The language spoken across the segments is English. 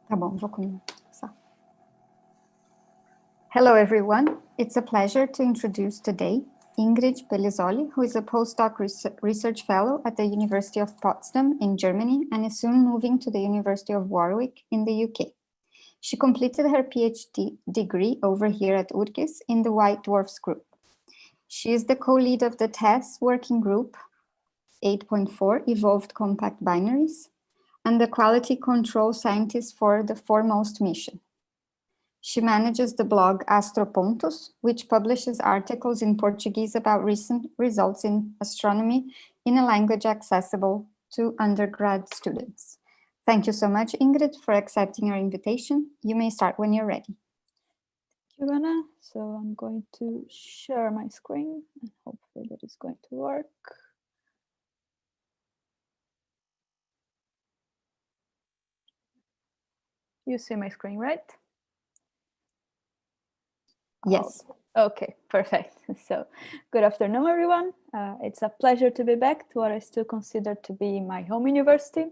Tá bom, vou começar. Hello, everyone. It's a pleasure to introduce today Ingrid Pellizzoli, who is a postdoc research fellow at the University of Potsdam in Germany and is soon moving to the University of Warwick in the UK. She completed her PhD degree over here at URGS in the white dwarfs group. She is the co-lead of the TESS working group 8.4 Evolved Compact Binaries and the quality control scientist for the Foremost mission. She manages the blog Astropontos, which publishes articles in Portuguese about recent results in astronomy in a language accessible to undergrad students. Thank you so much, Ingrid, for accepting our invitation. You may start when you're ready. Thank you, Anna. So I'm going to share my screen and hopefully that is going to work. You see my screen, right? Yes. Oh, okay, perfect. So good afternoon, everyone. It's a pleasure to be back to what I still consider to be my home university,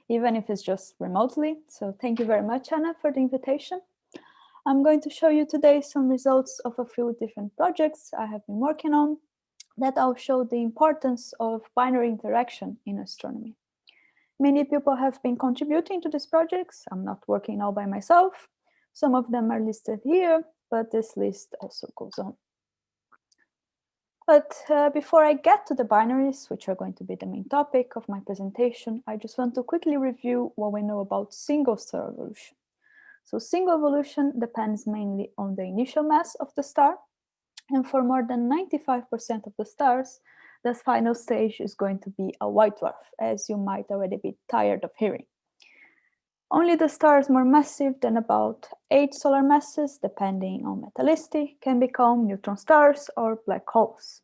even if it's just remotely. So thank you very much, Anna, for the invitation. I'm going to show you today some results of a few different projects I have been working on that I'll show the importance of binary interaction in astronomy. Many people have been contributing to these projects. I'm not working all by myself. Some of them are listed here, but this list also goes on. But before I get to the binaries, which are going to be the main topic of my presentation, I just want to quickly review what we know about single star evolution. So single evolution depends mainly on the initial mass of the star. And for more than 95% of the stars, the final stage is going to be a white dwarf, as you might already be tired of hearing. Only the stars more massive than about 8 solar masses, depending on metallicity, can become neutron stars or black holes.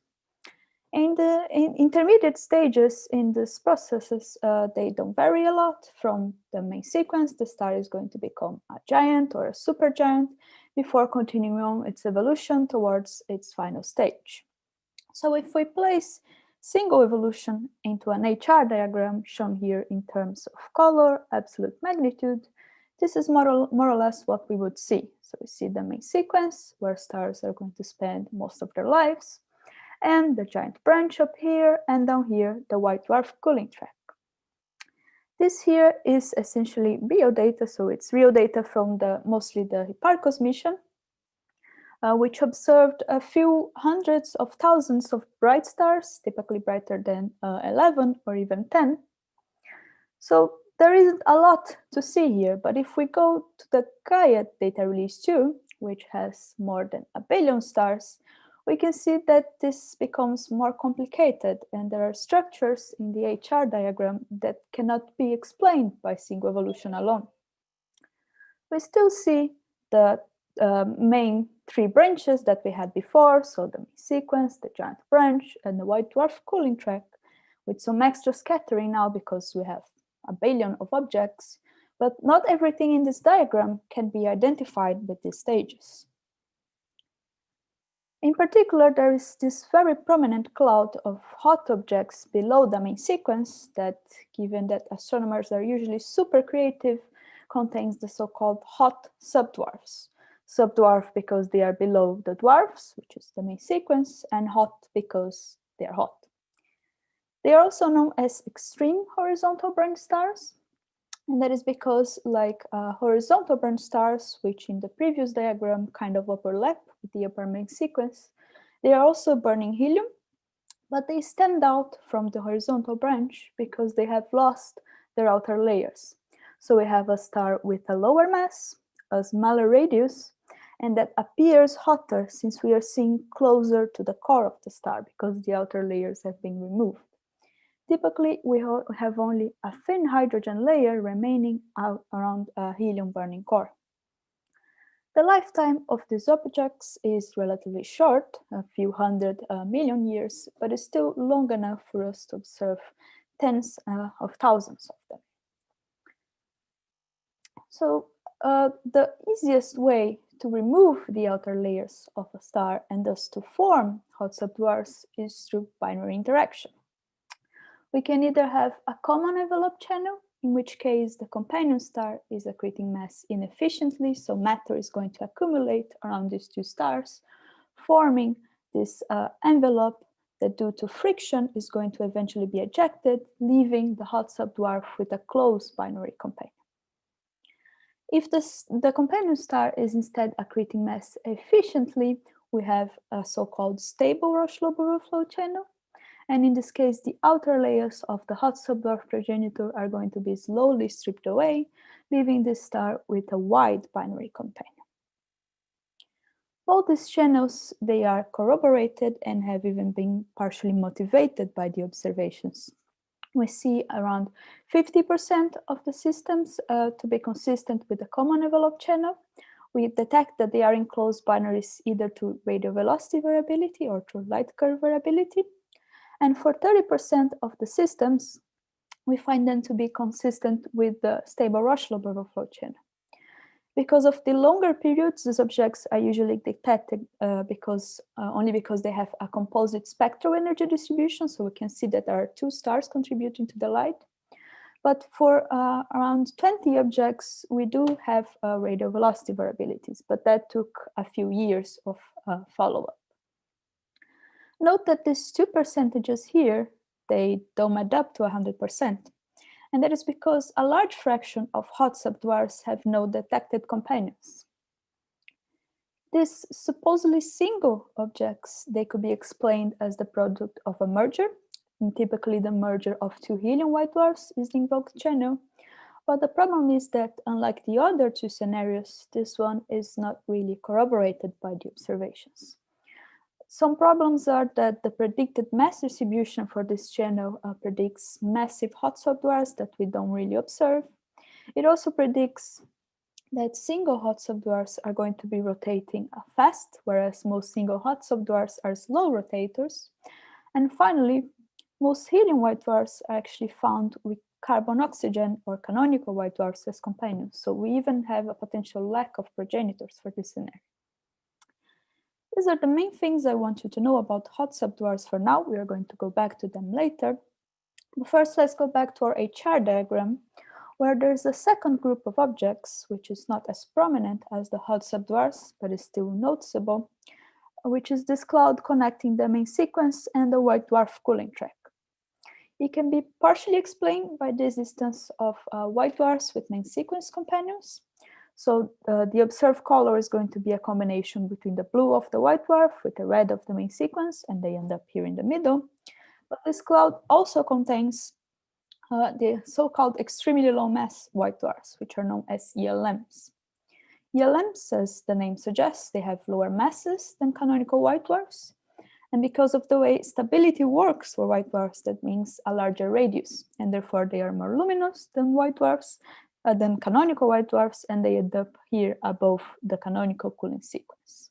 In the intermediate stages in these processes, they don't vary a lot. From the main sequence, the star is going to become a giant or a supergiant before continuing on its evolution towards its final stage. So if we place single evolution into an HR diagram shown here in terms of color, absolute magnitude, this is more or less what we would see. So we see the main sequence where stars are going to spend most of their lives, and the giant branch up here, and down here, the white dwarf cooling track. This here is essentially real data, so it's real data from mostly the Hipparcos mission, which observed a few hundreds of thousands of bright stars, typically brighter than 11 or even 10. So there isn't a lot to see here, but if we go to the Gaia data release 2, which has more than 1 billion stars, we can see that this becomes more complicated, and there are structures in the HR diagram that cannot be explained by single evolution alone. We still see the main 3 branches that we had before, so the main sequence, the giant branch, and the white dwarf cooling track, with some extra scattering now because we have 1 billion of objects, but not everything in this diagram can be identified with these stages. In particular, there is this very prominent cloud of hot objects below the main sequence that, given that astronomers are usually super creative, contains the so-called hot subdwarfs. Subdwarf because they are below the dwarfs, which is the main sequence, and hot because they are hot. They are also known as extreme horizontal branch stars, and that is because, like horizontal branch stars, which in the previous diagram kind of overlap with the upper main sequence, they are also burning helium, but they stand out from the horizontal branch because they have lost their outer layers. So we have a star with a lower mass, a smaller radius, and that appears hotter since we are seeing closer to the core of the star because the outer layers have been removed. Typically, we have only a thin hydrogen layer remaining out around a helium burning core. The lifetime of these objects is relatively short, a few hundred million years, but is still long enough for us to observe tens of thousands of them. So the easiest way to remove the outer layers of a star and thus to form hot subdwarfs is through binary interaction. We can either have a common envelope channel in which case the companion star is accreting mass inefficiently, so matter is going to accumulate around these two stars, forming this envelope that due to friction is going to eventually be ejected, leaving the hot subdwarf with a close binary companion. If the companion star is instead accreting mass efficiently, we have a so-called stable Roche-Loborou flow channel. And in this case, the outer layers of the hot subdwarf progenitor are going to be slowly stripped away, leaving this star with a wide binary companion. Both these channels, they are corroborated and have even been partially motivated by the observations. We see around 50% of the systems to be consistent with the common envelope channel. We detect that they are in closed binaries either to radial velocity variability or to light curve variability. And for 30% of the systems, we find them to be consistent with the stable Roche-Loborou flow channel. Because of the longer periods, these objects are usually detected only because they have a composite spectral energy distribution. So we can see that there are two stars contributing to the light. But for around 20 objects, we do have radial velocity variabilities, but that took a few years of follow-up. Note that these 2% here, they don't add up to 100%. And that is because a large fraction of hot subdwarfs have no detected companions. These supposedly single objects, they could be explained as the product of a merger. And typically the merger of two helium white dwarfs is the invoked channel. But the problem is that unlike the other two scenarios, this one is not really corroborated by the observations. Some problems are that the predicted mass distribution for this channel predicts massive hot subdwarfs that we don't really observe. It also predicts that single hot subdwarfs are going to be rotating fast, whereas most single hot subdwarfs are slow rotators. And finally, most helium white dwarfs are actually found with carbon-oxygen or canonical white dwarfs as companions. So we even have a potential lack of progenitors for this scenario. These are the main things I want you to know about hot subdwarfs for now. We are going to go back to them later. But first, let's go back to our HR diagram, where there's a second group of objects, which is not as prominent as the hot subdwarfs, but is still noticeable, which is this cloud connecting the main sequence and the white dwarf cooling track. It can be partially explained by the existence of white dwarfs with main sequence companions. So the observed color is going to be a combination between the blue of the white dwarf with the red of the main sequence, and they end up here in the middle. But this cloud also contains the so-called extremely low mass white dwarfs, which are known as ELMs. ELMs, as the name suggests, they have lower masses than canonical white dwarfs. And because of the way stability works for white dwarfs, that means a larger radius, and therefore they are more luminous than white dwarfs, than canonical white dwarfs, and they end up here above the canonical cooling sequence.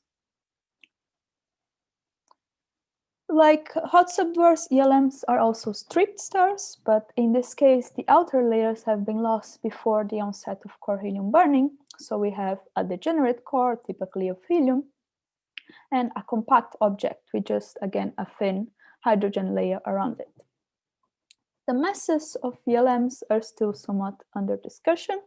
Like hot subdwarfs, ELMs are also stripped stars, but in this case, the outer layers have been lost before the onset of core helium burning. So we have a degenerate core, typically of helium, and a compact object with just, again, a thin hydrogen layer around it. The masses of ELMs are still somewhat under discussion.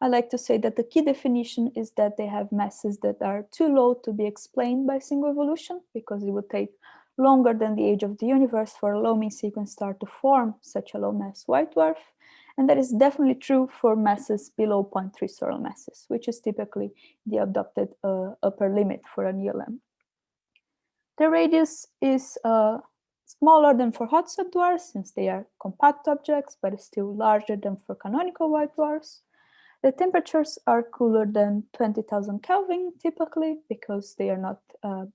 I like to say that the key definition is that they have masses that are too low to be explained by single evolution, because it would take longer than the age of the universe for a low main sequence star to form such a low mass white dwarf. And that is definitely true for masses below 0.3 solar masses, which is typically the adopted upper limit for an ELM. The radius is smaller than for hot subdwarfs, since they are compact objects, but is still larger than for canonical white dwarfs. The temperatures are cooler than 20,000 Kelvin, typically, because they are not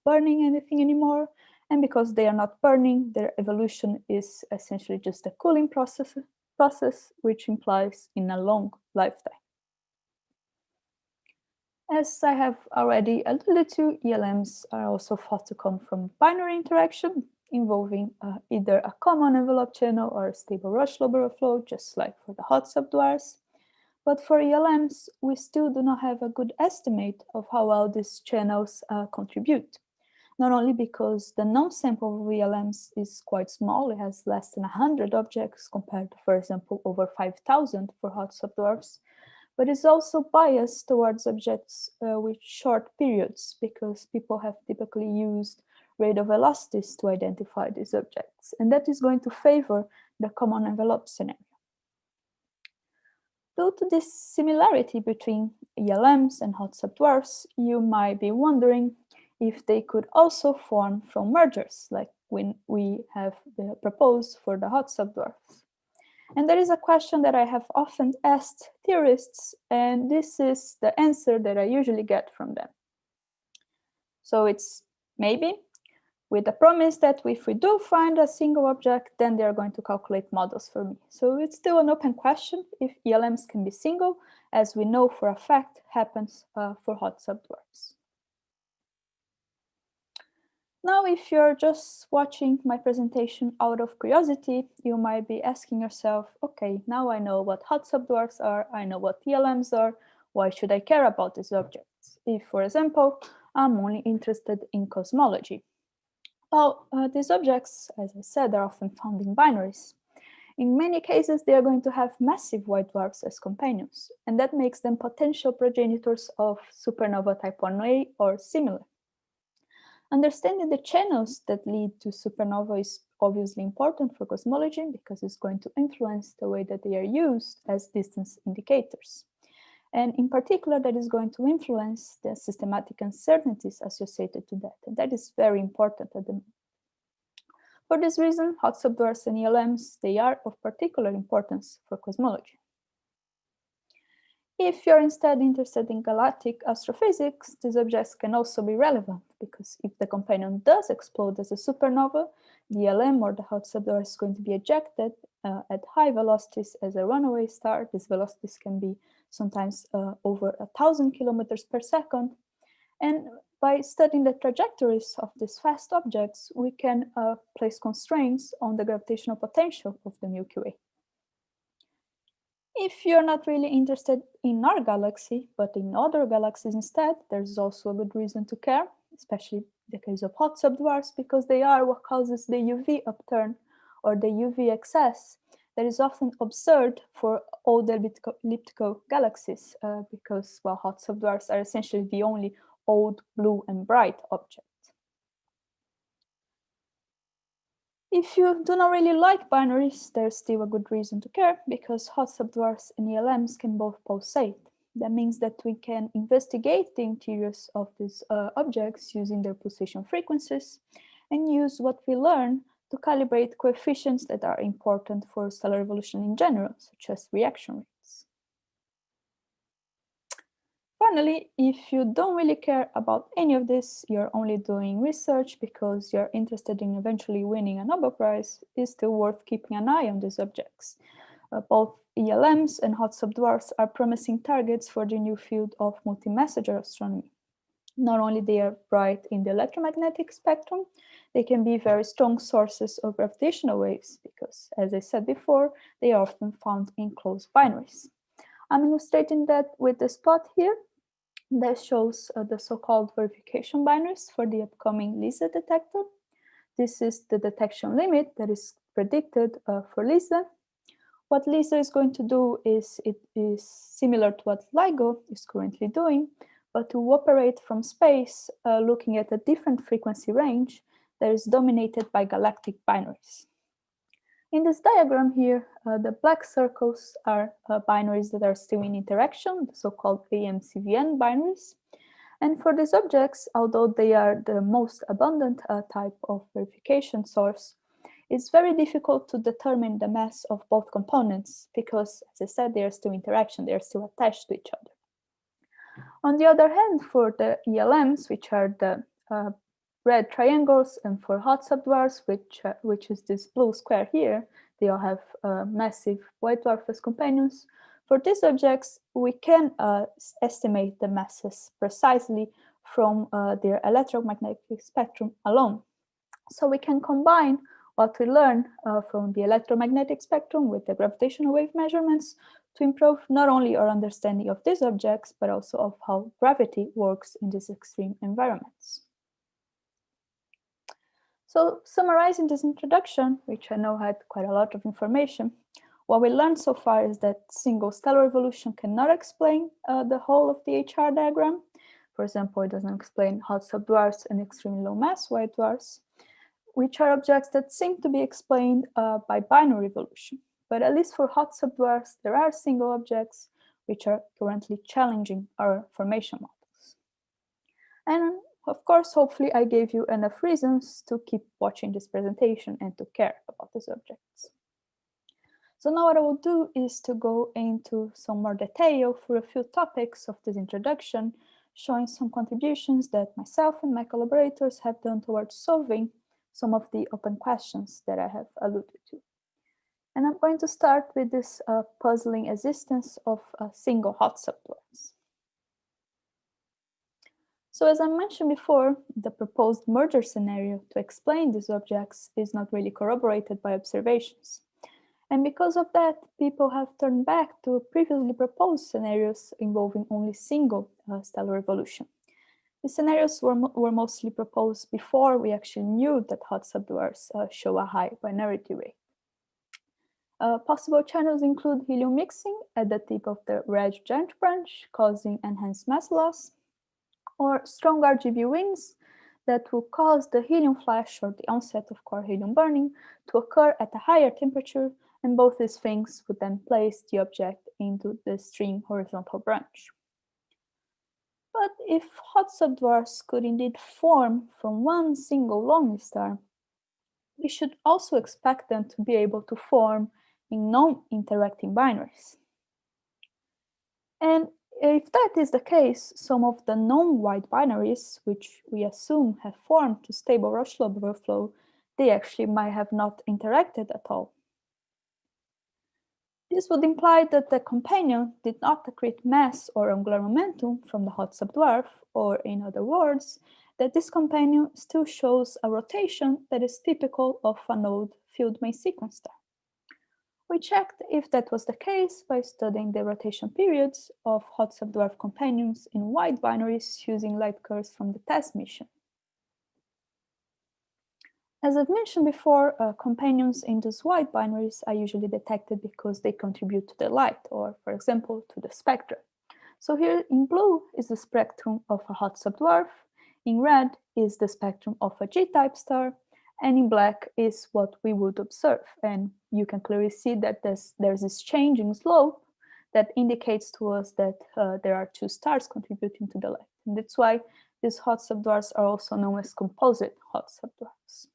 burning anything anymore. And because they are not burning, their evolution is essentially just a cooling process, which implies in a long lifetime. As I have already alluded to, ELMs are also thought to come from binary interaction involving either a common envelope channel or a stable Roche-Loborou flow, just like for the hot subdwarfs. But for ELMs, we still do not have a good estimate of how well these channels contribute. not only because the known sample of ELMs is quite small, it has less than 100 objects compared to, for example, over 5,000 for hot subdwarfs, but it's also biased towards objects with short periods because people have typically used rate of velocities to identify these objects, and that is going to favor the common envelope scenario. Due to this similarity between ELMs and hot subdwarfs, you might be wondering if they could also form from mergers, like when we have proposed for the hot subdwarfs. And there is a question that I have often asked theorists, and this is the answer that I usually get from them. So it's maybe, with the promise that if we do find a single object, then they're going to calculate models for me. So it's still an open question if ELMs can be single, as we know for a fact happens for hot subdwarfs. Now, if you're just watching my presentation out of curiosity, you might be asking yourself, okay, now I know what hot subdwarfs are, I know what ELMs are, why should I care about these objects? If, for example, I'm only interested in cosmology. Well, these objects, as I said, are often found in binaries. In many cases, they are going to have massive white dwarfs as companions, and that makes them potential progenitors of supernova type 1a or similar. Understanding the channels that lead to supernova is obviously important for cosmology because it's going to influence the way that they are used as distance indicators. And in particular, that is going to influence the systematic uncertainties associated to that. And that is very important at the moment. For this reason, hot subdwarfs and ELMs, they are of particular importance for cosmology. If you're instead interested in galactic astrophysics, these objects can also be relevant because if the companion does explode as a supernova, the ELM or the hot subdwarf is going to be ejected at high velocities as a runaway star. These velocities can be sometimes over 1,000 kilometers per second. And by studying the trajectories of these fast objects, we can place constraints on the gravitational potential of the Milky Way. If you're not really interested in our galaxy, but in other galaxies instead, there's also a good reason to care, especially the case of hot subdwarfs, because they are what causes the UV upturn or the UV excess that is often observed for old elliptical galaxies, because, well, hot subdwarfs are essentially the only old, blue, and bright object. If you do not really like binaries, there's still a good reason to care because hot subdwarfs and ELMs can both pulsate. That means that we can investigate the interiors of these objects using their pulsation frequencies and use what we learn to calibrate coefficients that are important for stellar evolution in general, such as reaction rates. Finally, if you don't really care about any of this, you're only doing research because you're interested in eventually winning a Nobel Prize, it's still worth keeping an eye on these objects. Both ELMs and hot subdwarfs are promising targets for the new field of multi-messenger astronomy. Not only they are bright in the electromagnetic spectrum, they can be very strong sources of gravitational waves because, as I said before, they are often found in closed binaries. I'm illustrating that with this plot here that shows the so-called verification binaries for the upcoming LISA detector. This is the detection limit that is predicted for LISA. What LISA is going to do is it is similar to what LIGO is currently doing, but to operate from space looking at a different frequency range that is dominated by galactic binaries. In this diagram here, the black circles are binaries that are still in interaction, the so-called AM-CVN binaries. And for these objects, although they are the most abundant type of verification source, it's very difficult to determine the mass of both components because, as I said, they are still in interaction, they are still attached to each other. On the other hand, for the ELMs, which are the red triangles, and for hot subdwarfs, which is this blue square here, they all have massive white dwarf as companions. For these objects, we can estimate the masses precisely from their electromagnetic spectrum alone. So we can combine what we learn from the electromagnetic spectrum with the gravitational wave measurements to improve not only our understanding of these objects, but also of how gravity works in these extreme environments. So summarizing this introduction, which I know had quite a lot of information, what we learned so far is that single stellar evolution cannot explain the whole of the HR diagram. For example, it doesn't explain hot subdwarfs and extremely low mass white dwarfs, which are objects that seem to be explained by binary evolution. But at least for hot subdwarfs, there are single objects which are currently challenging our formation models. And of course, hopefully I gave you enough reasons to keep watching this presentation and to care about these objects. So now what I will do is to go into some more detail for a few topics of this introduction, showing some contributions that myself and my collaborators have done towards solving some of the open questions that I have alluded to. And I'm going to start with this puzzling existence of single hot subdwarfs. So as I mentioned before, the proposed merger scenario to explain these objects is not really corroborated by observations. And because of that, people have turned back to previously proposed scenarios involving only single stellar evolution. The scenarios were mostly proposed before we actually knew that hot subdwarfs show a high binarity rate. Possible channels include helium mixing at the tip of the red giant branch, causing enhanced mass loss, or strong RGB winds that will cause the helium flash or the onset of core helium burning to occur at a higher temperature, and both these things would then place the object into the stream horizontal branch. But if hot subdwarfs could indeed form from one single lonely star, we should also expect them to be able to form in non-interacting binaries. And if that is the case, some of the non-white binaries, which we assume have formed to stable Roche-Lobe overflow, they actually might have not interacted at all. This would imply that the companion did not accrete mass or angular momentum from the hot subdwarf, or in other words, that this companion still shows a rotation that is typical of a node filled main sequence star. We checked if that was the case by studying the rotation periods of hot subdwarf companions in white binaries using light curves from the TESS mission. As I've mentioned before, companions in those white binaries are usually detected because they contribute to the light, or for example, to the spectra. So here in blue is the spectrum of a hot subdwarf, in red is the spectrum of a G-type star, and in black is what we would observe. And you can clearly see that there's this changing slope that indicates to us that there are two stars contributing to the light. And that's why these hot subdwarfs are also known as composite hot subdwarfs.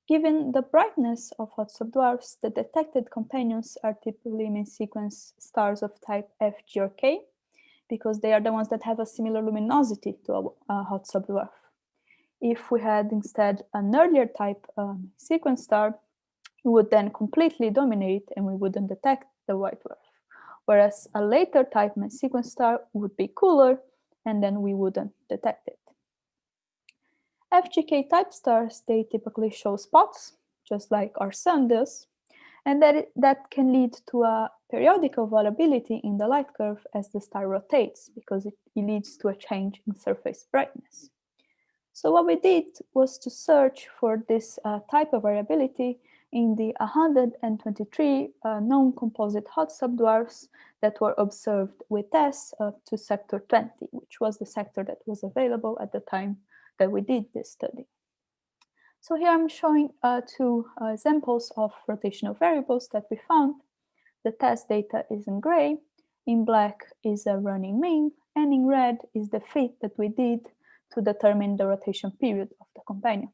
Given the brightness of hot subdwarfs, the detected companions are typically main sequence stars of type F, G, or K, because they are the ones that have a similar luminosity to a hot subdwarf. If we had instead an earlier type sequence star, it would then completely dominate and we wouldn't detect the white dwarf. Whereas a later type main sequence star would be cooler and then we wouldn't detect it. FGK type stars, they typically show spots, just like our sun does, and that can lead to a periodical variability in the light curve as the star rotates, because it leads to a change in surface brightness. So what we did was to search for this type of variability in the 123 known composite hot subdwarfs that were observed with TESS to sector 20, which was the sector that was available at the time that we did this study. So here I'm showing two examples of rotational variables that we found. The TESS data is in gray, in black is a running mean, and in red is the fit that we did to determine the rotation period of the companion.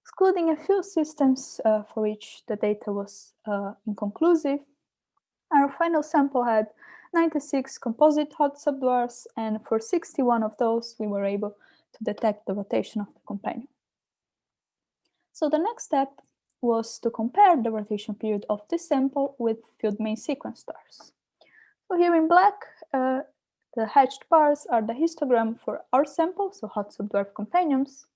Excluding a few systems for which the data was inconclusive, our final sample had 96 composite hot subdwarfs, and for 61 of those, we were able to detect the rotation of the companion. So the next step was to compare the rotation period of this sample with filled main sequence stars. So here in black, the hatched bars are the histogram for our sample, so hot subdwarf companions,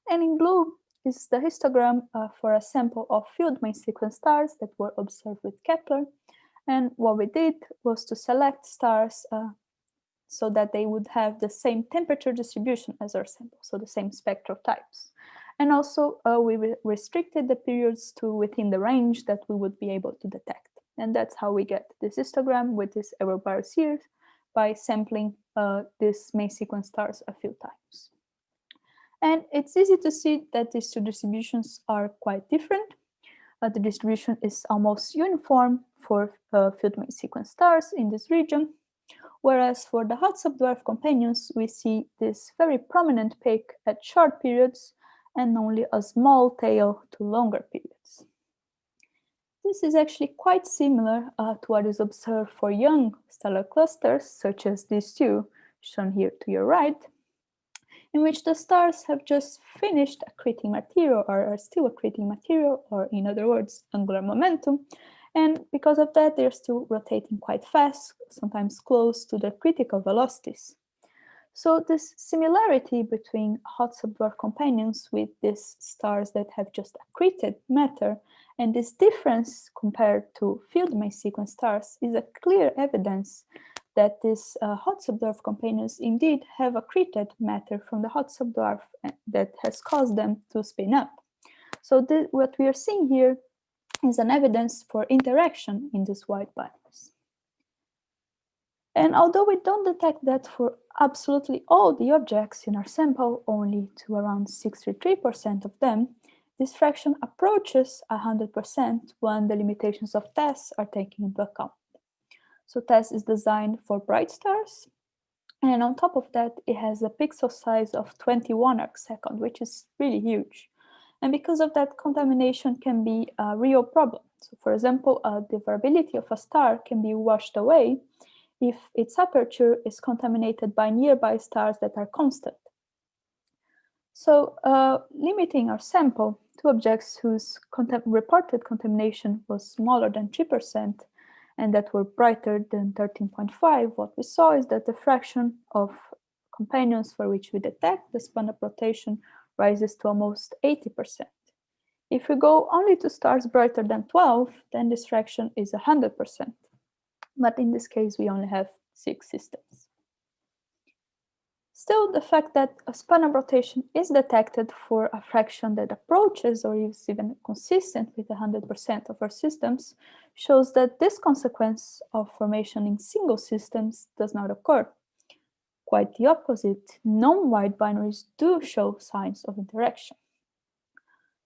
and in blue is the histogram for a sample of filled main sequence stars that were observed with Kepler. And what we did was to select stars so that they would have the same temperature distribution as our sample, so the same spectral types. And also, we restricted the periods to within the range that we would be able to detect. And that's how we get this histogram with this error bars here by sampling these main sequence stars a few times. And it's easy to see that these two distributions are quite different. The distribution is almost uniform for field main sequence stars in this region, whereas for the hot subdwarf companions, we see this very prominent peak at short periods and only a small tail to longer periods. This is actually quite similar to what is observed for young stellar clusters, such as these two, shown here to your right, in which the stars have just finished accreting material or are still accreting material, or in other words, angular momentum. And because of that, they're still rotating quite fast, sometimes close to the critical velocities. So this similarity between hot subdwarf companions with these stars that have just accreted matter, and this difference compared to field main sequence stars, is a clear evidence that these hot subdwarf companions indeed have accreted matter from the hot subdwarf that has caused them to spin up. So what we are seeing here is an evidence for interaction in these wide binaries. And although we don't detect that for absolutely all the objects in our sample, only to around 63% of them, this fraction approaches 100% when the limitations of TESS are taken into account. So TESS is designed for bright stars, and on top of that, it has a pixel size of 21 arcsecond, which is really huge. And because of that, contamination can be a real problem. So for example, the variability of a star can be washed away if its aperture is contaminated by nearby stars that are constant. So limiting our sample to objects whose reported contamination was smaller than 3% and that were brighter than 13.5, what we saw is that the fraction of companions for which we detect the spun-up rotation rises to almost 80%. If we go only to stars brighter than 12, then this fraction is 100%. But in this case, we only have 6 systems. Still, the fact that a spun-up rotation is detected for a fraction that approaches or is even consistent with 100% of our systems shows that this consequence of formation in single systems does not occur. Quite the opposite, non-wide binaries do show signs of interaction.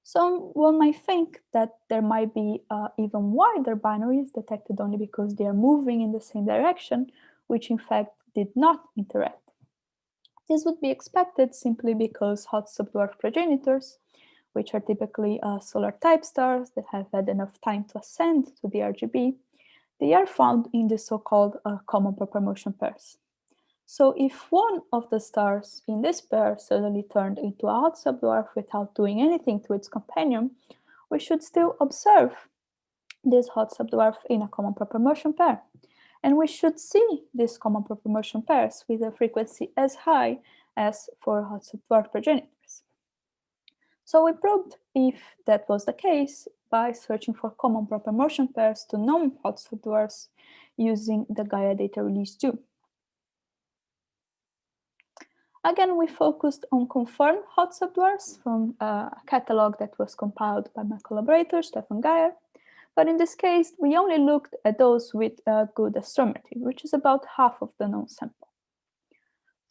So one might think that there might be even wider binaries detected only because they are moving in the same direction, which in fact did not interact. This would be expected simply because hot subdwarf progenitors, which are typically solar type stars that have had enough time to ascend to the RGB, they are found in the so-called common proper motion pairs. So if one of the stars in this pair suddenly turned into a hot subdwarf without doing anything to its companion, we should still observe this hot subdwarf in a common proper motion pair. And we should see these common proper motion pairs with a frequency as high as for hot subdwarf progenitors. So we probed if that was the case by searching for common proper motion pairs to non-hot subdwarfs using the Gaia data release 2. Again, we focused on confirmed hot subdwarfs from a catalog that was compiled by my collaborator, Stefan Geyer. But in this case, we only looked at those with good astrometry, which is about half of the known sample.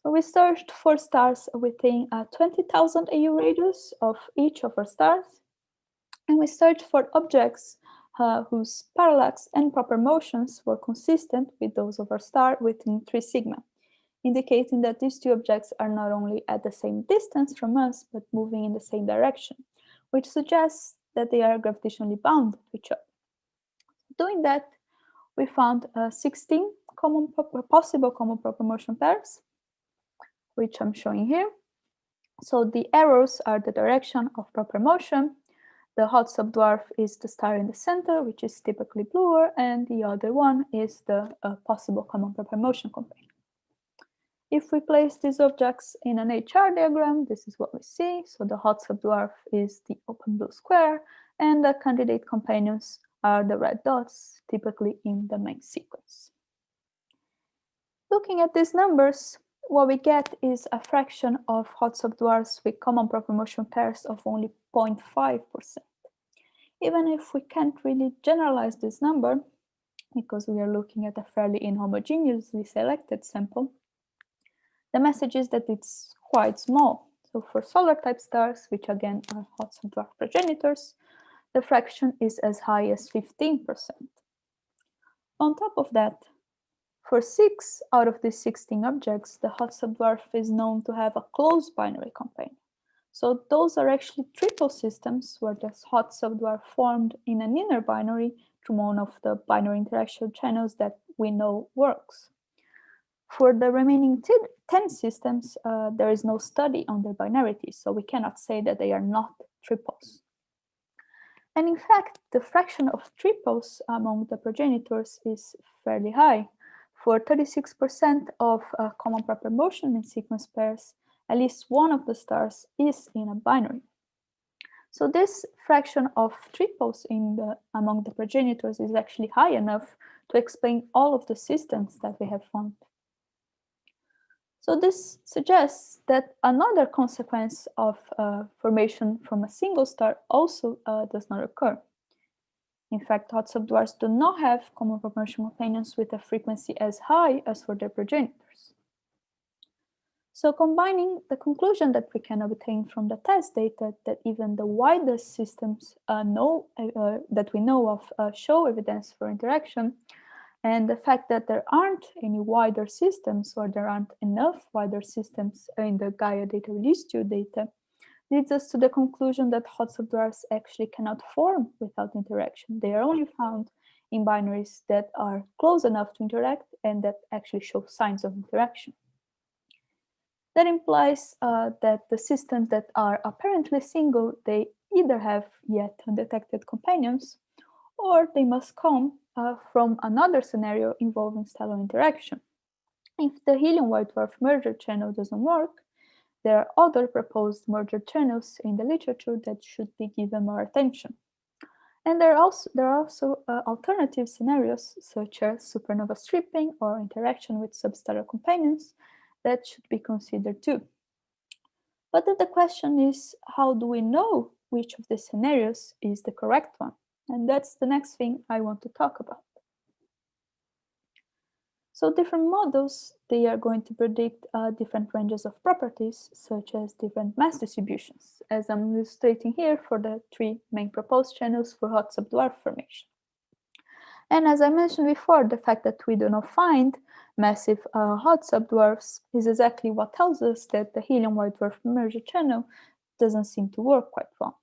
So we searched for stars within a 20,000 AU radius of each of our stars. And we searched for objects whose parallax and proper motions were consistent with those of our star within 3 sigma, indicating that these two objects are not only at the same distance from us, but moving in the same direction, which suggests that they are gravitationally bound to each other. Doing that, we found 16 possible common proper motion pairs, which I'm showing here. So the arrows are the direction of proper motion. The hot subdwarf is the star in the center, which is typically bluer, and the other one is the possible common proper motion companion. If we place these objects in an HR diagram, this is what we see. So the hot subdwarf is the open blue square, and the candidate companions are the red dots, typically in the main sequence. Looking at these numbers, what we get is a fraction of hot subdwarfs with common proper motion pairs of only 0.5%. Even if we can't really generalize this number, because we are looking at a fairly inhomogeneously selected sample, the message is that it's quite small. So for solar-type stars, which again are hot subdwarf progenitors, the fraction is as high as 15%. On top of that, for 6 out of these 16 objects, the hot subdwarf is known to have a closed binary companion. So those are actually triple systems where this hot subdwarf formed in an inner binary through one of the binary interaction channels that we know works. For the remaining 10 systems, there is no study on their binarity, so we cannot say that they are not triples. And in fact, the fraction of triples among the progenitors is fairly high. For 36% of common proper motion in sequence pairs, at least one of the stars is in a binary. So this fraction of triples among the progenitors is actually high enough to explain all of the systems that we have found. So this suggests that another consequence of formation from a single star also does not occur. In fact, hot subdwarfs do not have common proportional companions with a frequency as high as for their progenitors. So combining the conclusion that we can obtain from the test data that even the widest systems that we know of show evidence for interaction, and the fact that there aren't any wider systems, or there aren't enough wider systems in the Gaia data release 2 data, leads us to the conclusion that hot subdwarfs actually cannot form without interaction. They are only found in binaries that are close enough to interact and that actually show signs of interaction. That implies that the systems that are apparently single, they either have yet undetected companions, or they must come from another scenario involving stellar interaction. If the helium white dwarf merger channel doesn't work, there are other proposed merger channels in the literature that should be given more attention. And there are also alternative scenarios, such as supernova stripping or interaction with substellar companions, that should be considered too. But then the question is, how do we know which of the scenarios is the correct one? And that's the next thing I want to talk about. So different models, they are going to predict different ranges of properties, such as different mass distributions, as I'm illustrating here for the 3 main proposed channels for hot subdwarf formation. And as I mentioned before, the fact that we do not find massive hot subdwarfs is exactly what tells us that the helium white dwarf merger channel doesn't seem to work quite well.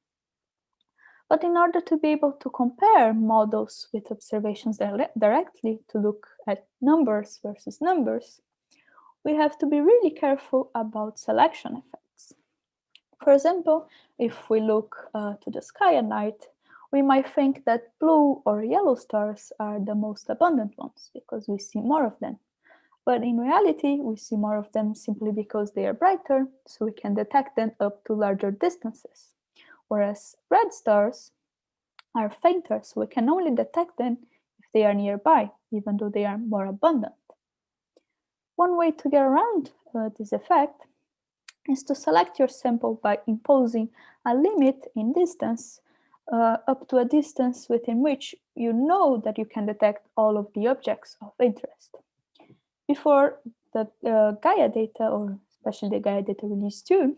But in order to be able to compare models with observations directly to look at numbers versus numbers, we have to be really careful about selection effects. For example, if we look to the sky at night, we might think that blue or yellow stars are the most abundant ones because we see more of them. But in reality, we see more of them simply because they are brighter, so we can detect them up to larger distances. Whereas red stars are fainter, so we can only detect them if they are nearby, even though they are more abundant. One way to get around this effect is to select your sample by imposing a limit in distance up to a distance within which you know that you can detect all of the objects of interest. Before the Gaia data, or especially the Gaia data release 2,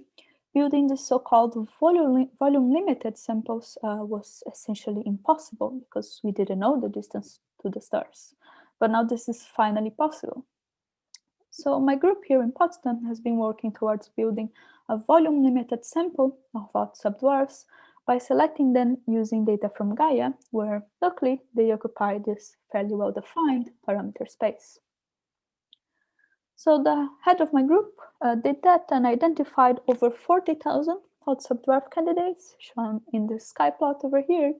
building the so-called volume-limited samples was essentially impossible because we didn't know the distance to the stars. But now this is finally possible. So my group here in Potsdam has been working towards building a volume-limited sample of hot subdwarfs by selecting them using data from Gaia, where luckily they occupy this fairly well-defined parameter space. So the head of my group did that and identified over 40,000 hot subdwarf candidates, shown in the sky plot over here.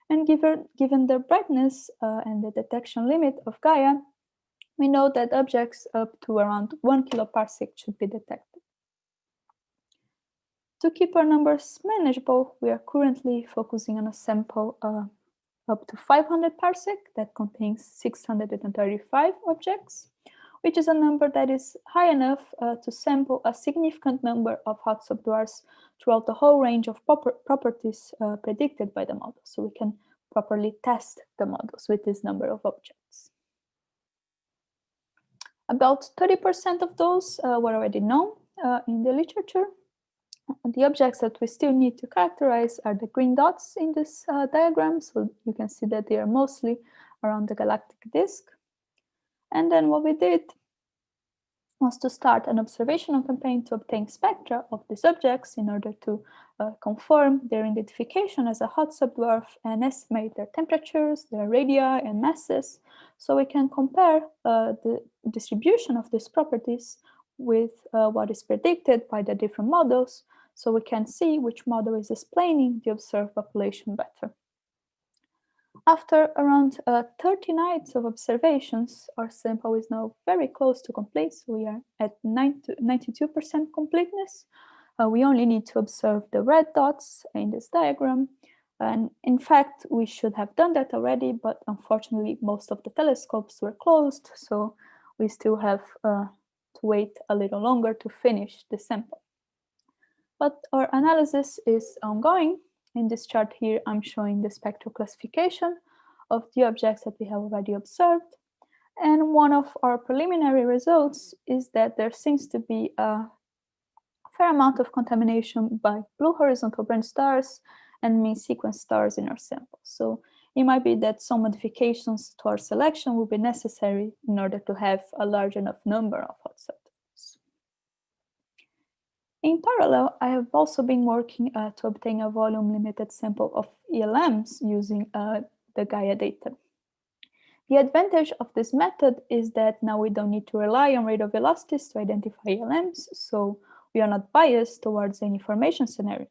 And given the brightness and the detection limit of Gaia, we know that objects up to around 1 kiloparsec should be detected. To keep our numbers manageable, we are currently focusing on a sample up to 500 parsec that contains 635 objects, which is a number that is high enough to sample a significant number of hot subdwarfs throughout the whole range of properties predicted by the model. So we can properly test the models with this number of objects. About 30% of those were already known in the literature. The objects that we still need to characterize are the green dots in this diagram. So you can see that they are mostly around the galactic disk. And then what we did was to start an observational campaign to obtain spectra of these objects in order to confirm their identification as a hot subdwarf and estimate their temperatures, their radii, and masses, so we can compare the distribution of these properties with what is predicted by the different models, so we can see which model is explaining the observed population better. After around 30 nights of observations, our sample is now very close to complete. So we are at 92% completeness. We only need to observe the red dots in this diagram. And in fact, we should have done that already, but unfortunately, most of the telescopes were closed. So we still have to wait a little longer to finish the sample. But our analysis is ongoing. In this chart here, I'm showing the spectral classification of the objects that we have already observed. And one of our preliminary results is that there seems to be a fair amount of contamination by blue horizontal branch stars and main sequence stars in our sample. So it might be that some modifications to our selection will be necessary in order to have a large enough number of hot subdwarfs. In parallel, I have also been working to obtain a volume-limited sample of ELMs using the Gaia data. The advantage of this method is that now we don't need to rely on radial velocities to identify ELMs, so we are not biased towards any formation scenario.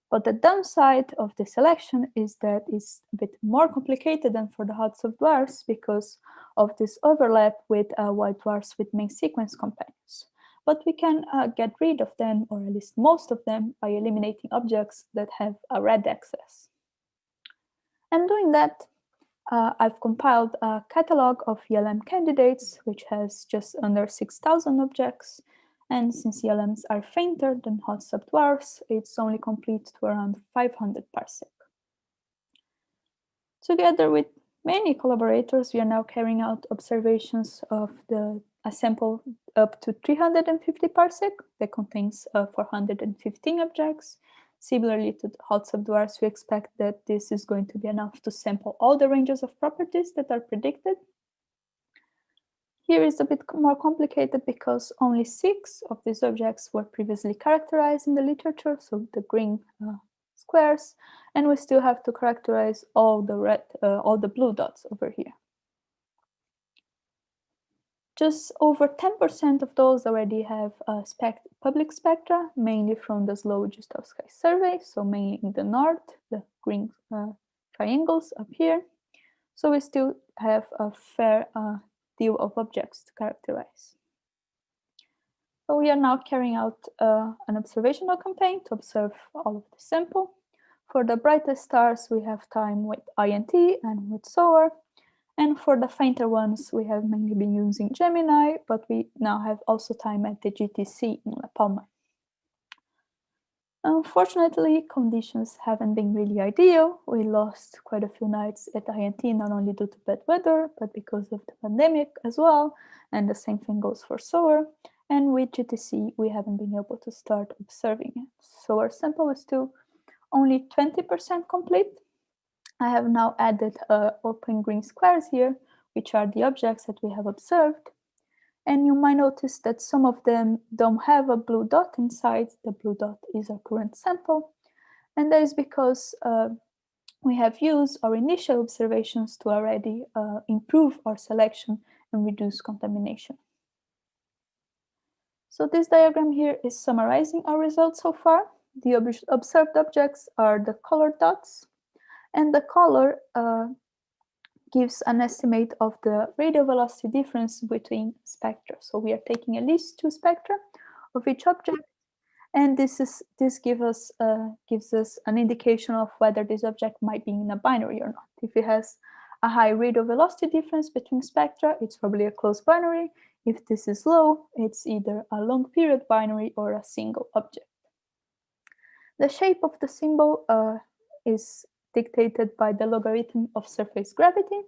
But the downside of the selection is that it's a bit more complicated than for the hot subdwarfs because of this overlap with white dwarfs with main sequence companions. But we can get rid of them, or at least most of them, by eliminating objects that have a red axis. And doing that, I've compiled a catalog of ELM candidates, which has just under 6,000 objects. And since ELMs are fainter than hot subdwarfs, it's only complete to around 500 parsec. Together with many collaborators, we are now carrying out observations of a sample up to 350 parsec that contains 415 objects. Similarly to hot subdwarfs, we expect that this is going to be enough to sample all the ranges of properties that are predicted. Here is a bit more complicated because only 6 of these objects were previously characterized in the literature, so the green squares, and we still have to characterize all the blue dots over here. Just over 10% of those already have public spectra, mainly from the Slow Digital Sky Survey, so mainly in the north, the green triangles up here. So we still have a fair deal of objects to characterize. So we are now carrying out an observational campaign to observe all of the sample. For the brightest stars, we have time with INT and with SOAR. And for the fainter ones, we have mainly been using Gemini, but we now have also time at the GTC in La Palma. Unfortunately, conditions haven't been really ideal. We lost quite a few nights at INT, not only due to bad weather, but because of the pandemic as well. And the same thing goes for SOAR. And with GTC, we haven't been able to start observing it. So our sample is still only 20% complete. I have now added open green squares here, which are the objects that we have observed. And you might notice that some of them don't have a blue dot inside. The blue dot is our current sample. And that is because we have used our initial observations to already improve our selection and reduce contamination. So this diagram here is summarizing our results so far. The observed objects are the colored dots. And the color gives an estimate of the radial velocity difference between spectra. So we are taking at least 2 spectra of each object, and this gives us an indication of whether this object might be in a binary or not. If it has a high radial velocity difference between spectra, it's probably a close binary. If this is low, it's either a long period binary or a single object. The shape of the symbol is dictated by the logarithm of surface gravity.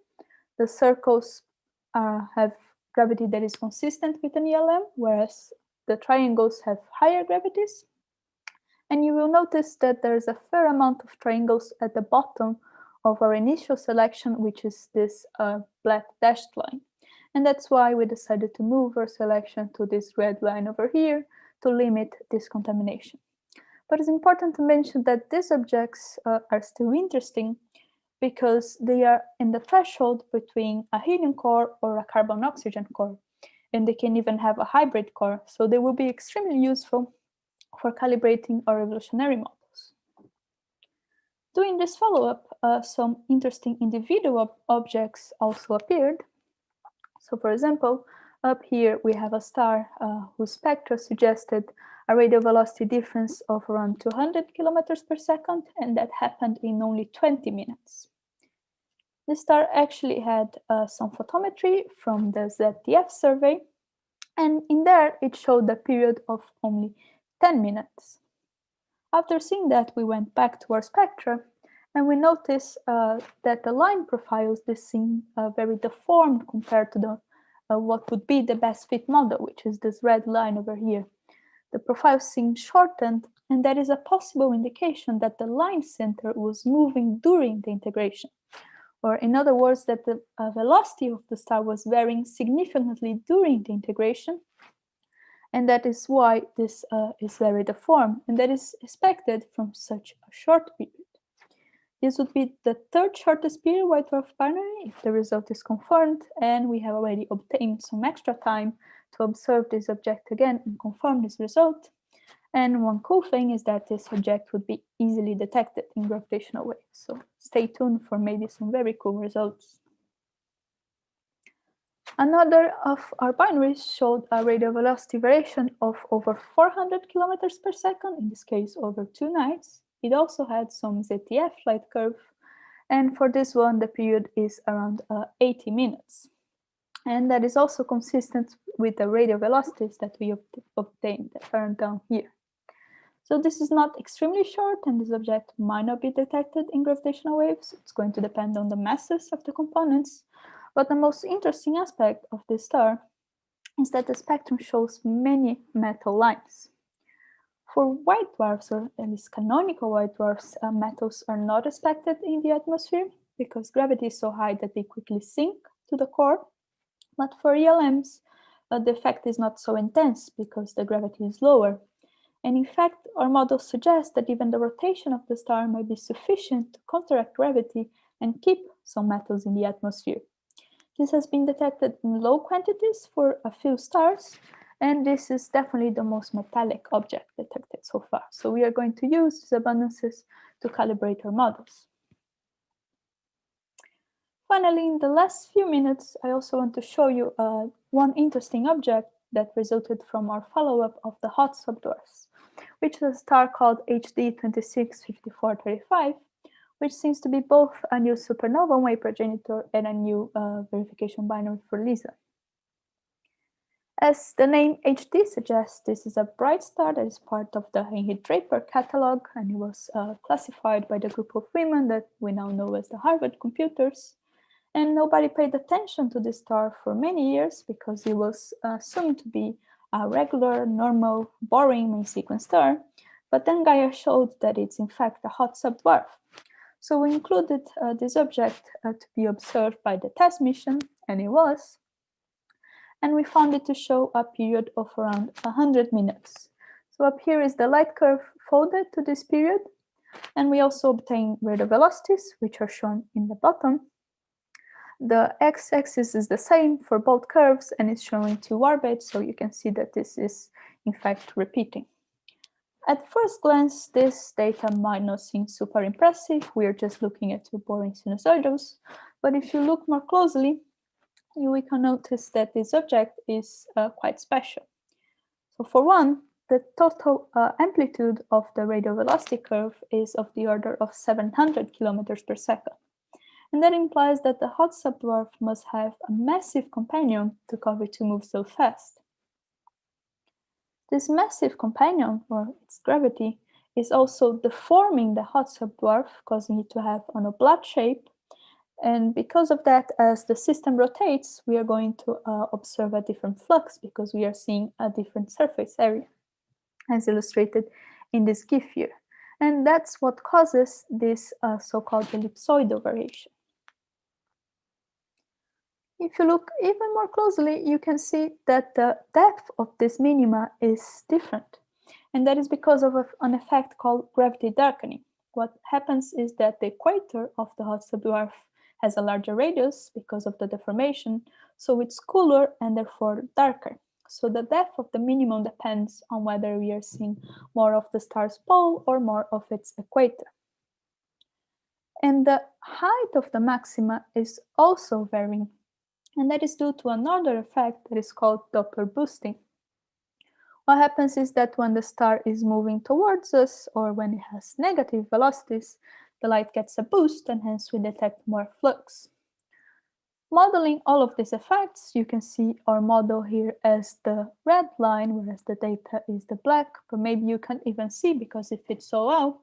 The circles have gravity that is consistent with an ELM, whereas the triangles have higher gravities. And you will notice that there's a fair amount of triangles at the bottom of our initial selection, which is this black dashed line. And that's why we decided to move our selection to this red line over here to limit this contamination. But it's important to mention that these objects are still interesting because they are in the threshold between a helium core or a carbon-oxygen core. And they can even have a hybrid core, so they will be extremely useful for calibrating our evolutionary models. Doing this follow-up, some interesting individual objects also appeared. So for example, up here we have a star whose spectra suggested a radial velocity difference of around 200 kilometers per second, and that happened in only 20 minutes. This star actually had some photometry from the ZTF survey, and in there it showed a period of only 10 minutes. After seeing that, we went back to our spectra, and we noticed that the line profiles, they seem very deformed compared to the what would be the best fit model, which is this red line over here. The profiles seem shortened, and that is a possible indication that the line center was moving during the integration. Or in other words, that the velocity of the star was varying significantly during the integration, and that is why this is very deformed, and that is expected from such a short period. This would be the third shortest period white dwarf binary if the result is confirmed, and we have already obtained some extra time to observe this object again and confirm this result. And one cool thing is that this object would be easily detected in gravitational waves. So stay tuned for maybe some very cool results. Another of our binaries showed a radial velocity variation of over 400 kilometers per second, in this case over 2 nights. It also had some ZTF flight curve, and for this one the period is around 80 minutes. And that is also consistent with the radial velocities that we obtained that are down here. So this is not extremely short, and this object might not be detected in gravitational waves. It's going to depend on the masses of the components. But the most interesting aspect of this star is that the spectrum shows many metal lines. For white dwarfs, or at least canonical white dwarfs, metals are not expected in the atmosphere because gravity is so high that they quickly sink to the core. But for ELMs, the effect is not so intense because the gravity is lower. And in fact, our models suggest that even the rotation of the star might be sufficient to counteract gravity and keep some metals in the atmosphere. This has been detected in low quantities for a few stars, and this is definitely the most metallic object detected so far. So we are going to use these abundances to calibrate our models. Finally, in the last few minutes, I also want to show you one interesting object that resulted from our follow-up of the hot subdwarfs, which is a star called HD 265435, which seems to be both a new supernova on-way progenitor and a new verification binary for LISA. As the name HD suggests, this is a bright star that is part of the Heinrich Draper catalogue, and it was classified by the group of women that we now know as the Harvard computers. And nobody paid attention to this star for many years because it was assumed to be a regular, normal, boring main sequence star. But then Gaia showed that it's in fact a hot subdwarf. So we included this object to be observed by the TESS mission, and it was. And we found it to show a period of around 100 minutes. So up here is the light curve folded to this period. And we also obtain radial velocities, which are shown in the bottom. The x-axis is the same for both curves, and it's showing 2 orbits, so you can see that this is, in fact, repeating. At first glance, this data might not seem super impressive. We are just looking at 2 boring sinusoidals. But if you look more closely, we can notice that this object is quite special. So for one, the total amplitude of the radial velocity curve is of the order of 700 kilometers per second. And that implies that the hot subdwarf must have a massive companion to cause it to move so fast. This massive companion, or its gravity, is also deforming the hot subdwarf, causing it to have an oblate shape. And because of that, as the system rotates, we are going to observe a different flux because we are seeing a different surface area, as illustrated in this GIF here. And that's what causes this so-called ellipsoidal variation. If you look even more closely, you can see that the depth of this minima is different. And that is because of an effect called gravity darkening. What happens is that the equator of the hot subdwarf has a larger radius because of the deformation, so it's cooler and therefore darker. So the depth of the minimum depends on whether we are seeing more of the star's pole or more of its equator. And the height of the maxima is also varying, and that is due to another effect that is called Doppler boosting. What happens is that when the star is moving towards us, or when it has negative velocities, the light gets a boost and hence we detect more flux. Modeling all of these effects, you can see our model here as the red line, whereas the data is the black, but maybe you can't even see because it fits so well.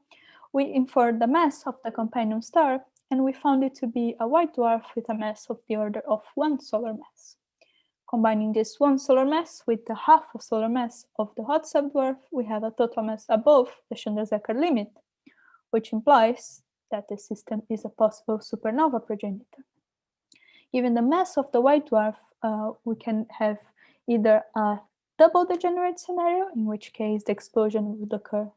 We inferred the mass of the companion star, and we found it to be a white dwarf with a mass of the order of 1 solar mass. Combining this 1 solar mass with the half of solar mass of the hot subdwarf, we have a total mass above the Chandrasekhar limit, which implies that the system is a possible supernova progenitor. Given the mass of the white dwarf, we can have either a double degenerate scenario, in which case the explosion would occur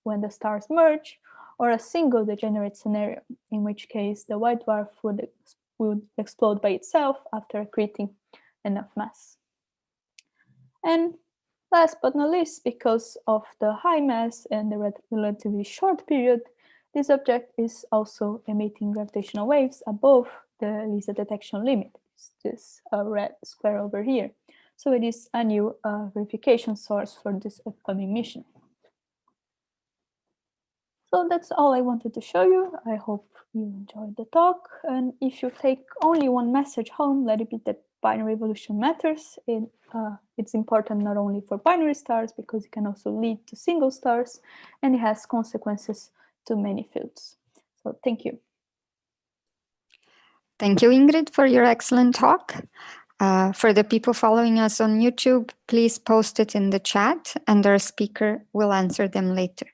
when the stars merge, or a single degenerate scenario, in which case the white dwarf would explode by itself after accreting enough mass. And last but not least, because of the high mass and the relatively short period, this object is also emitting gravitational waves above the LISA detection limit, this red square over here. So it is a new verification source for this upcoming mission. So that's all I wanted to show you. I hope you enjoyed the talk. And if you take only one message home, let it be that binary evolution matters. It's important not only for binary stars, because it can also lead to single stars, and it has consequences to many fields. So thank you. Thank you, Ingrid, for your excellent talk. For the people following us on YouTube, please post it in the chat and our speaker will answer them later.